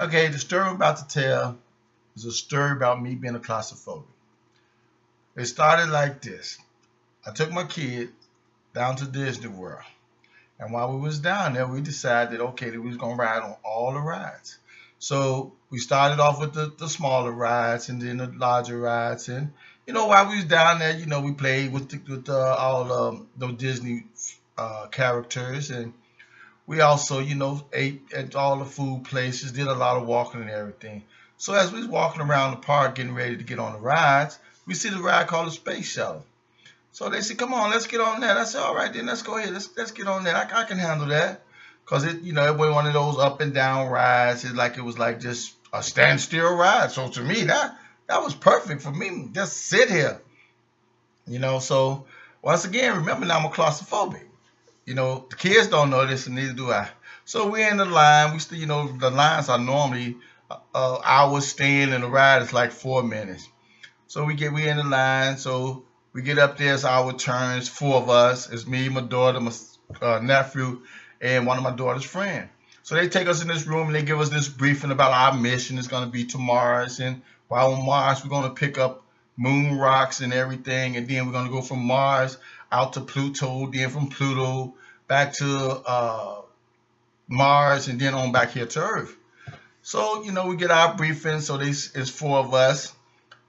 Okay, the story I'm about to tell is a story about me being a claustrophobic. It started like this. I took my kid down to Disney World. And while we was down there, we decided, okay, that we was gonna ride on all the rides. So we started off with the smaller rides and then the larger rides. And while we was down there, we played with all the Disney characters, and we also, ate at all the food places, did a lot of walking and everything. So as we was walking around the park getting ready to get on the rides, we see the ride called the Space Shuttle. So they said, "Come on, let's get on that." I said, "All right, then let's go ahead. Let's get on that. I can handle that." Cause it was one of those up and down rides. It was like just a standstill ride. So to me, that was perfect for me. Just sit here. So once again, remember now I'm a claustrophobic. The kids don't know this, and neither do I. So we're in the line. We still, the lines are normally hours staying, and the ride is like 4 minutes. So we in the line. So we get up there. It's our turn. It's four of us. It's me, my daughter, my nephew, and one of my daughter's friends. So they take us in this room and they give us this briefing about our mission. It's going to be to Mars, and while on Mars, we're going to pick up moon rocks and everything, and then we're going to go from Mars out to Pluto, then from Pluto back to Mars, and then on back here to Earth. So we get our briefing. So this is four of us,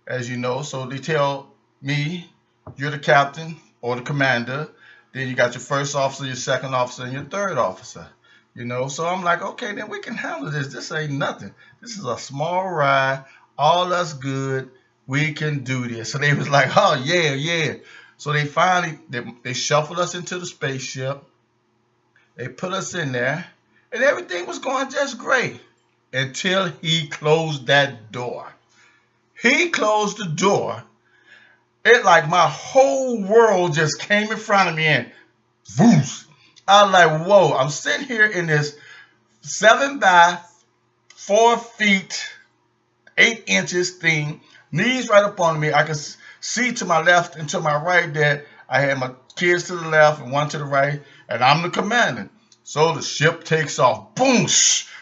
as you know. So they tell me, you're the captain or the commander. Then you got your first officer, your second officer, and your third officer. So I'm like, okay, then we can handle this. This ain't nothing. This is a small ride. All us good. We can do this. So they was like, oh yeah, yeah. So they finally they shuffled us into the spaceship. They put us in there, and everything was going just great until he closed that door. He closed the door. It like my whole world just came in front of me and voos. I was like, whoa, I'm sitting here in this 7 by 4 feet, 8 inches thing, knees right up on me. I could see to my left and to my right that I had my kids to the left and one to the right, and I'm the commander. So the ship takes off. Boom!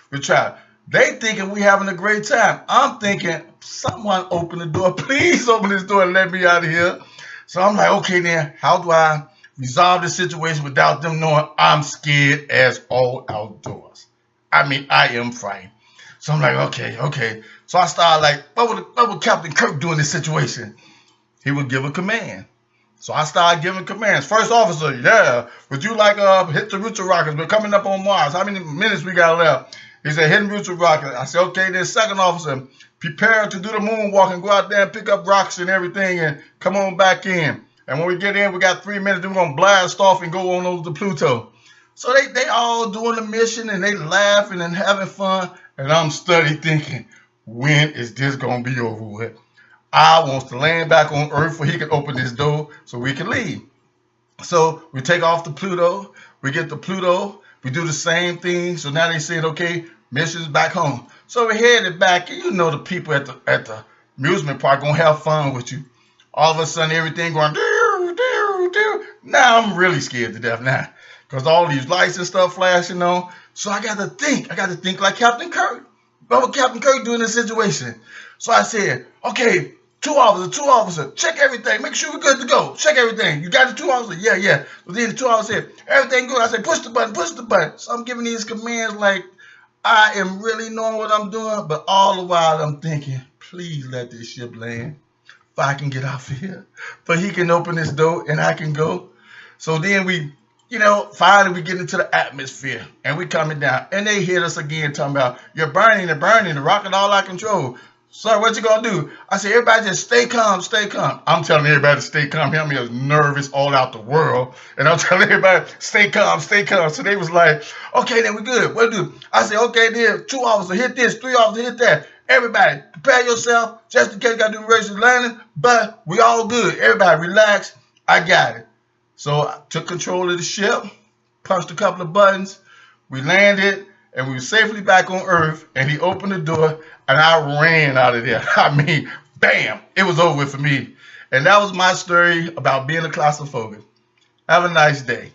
We try. They thinking we having a great time. I'm thinking, someone open the door. Please open this door and let me out of here. So I'm like, okay, then how do I resolve this situation without them knowing I'm scared as all outdoors? I mean, I am frightened. So I'm like, okay, okay. So I started like, what would Captain Kirk do in this situation? He would give a command. So I started giving commands. First officer, yeah, would you like hit the Rooster rockets? We're coming up on Mars. How many minutes we got left? He said, hit the Rooster rockets. I said, okay, then second officer, prepare to do the moonwalk and go out there and pick up rocks and everything and come on back in. And when we get in, we got 3 minutes, then we're going to blast off and go on over to Pluto. So they all doing the mission and they laughing and having fun. And I'm studying thinking, when is this going to be over with? I wants to land back on Earth where he can open this door so we can leave. So we take off to Pluto. We get to Pluto. We do the same thing. So now they said, okay, mission's back home. So we headed back, and the people at the amusement park gonna have fun with you. All of a sudden, everything going doo doo doo. Now I'm really scared to death now, because all these lights and stuff flashing on. So I got to think. I got to think like Captain Kirk. What would Captain Kirk do in this situation? So I said, okay, two officers, check everything. Make sure we're good to go. Check everything. You got the two officers? Yeah, yeah. So then the two officers said, everything good. I said, push the button, push the button. So I'm giving these commands like I am really knowing what I'm doing, but all the while I'm thinking, please let this ship land if I can get off of here. But he can open this door and I can go. So then finally we get into the atmosphere and we coming down and they hit us again talking about, you're burning, the rocket all out of control. Sir, what you gonna do? I said, everybody just stay calm, stay calm. I'm telling everybody to stay calm. I'm here nervous all out the world. And I'm telling everybody, stay calm, stay calm. So they was like, okay, then we good. What do? I said, okay, then 2 officers hit this, 3 officers hit that. Everybody, prepare yourself just in case you gotta do emergency landing, but we all good. Everybody relax. I got it. So I took control of the ship, punched a couple of buttons, we landed, and we were safely back on Earth, and he opened the door, and I ran out of there. I mean, bam, it was over for me. And that was my story about being a claustrophobic. Have a nice day.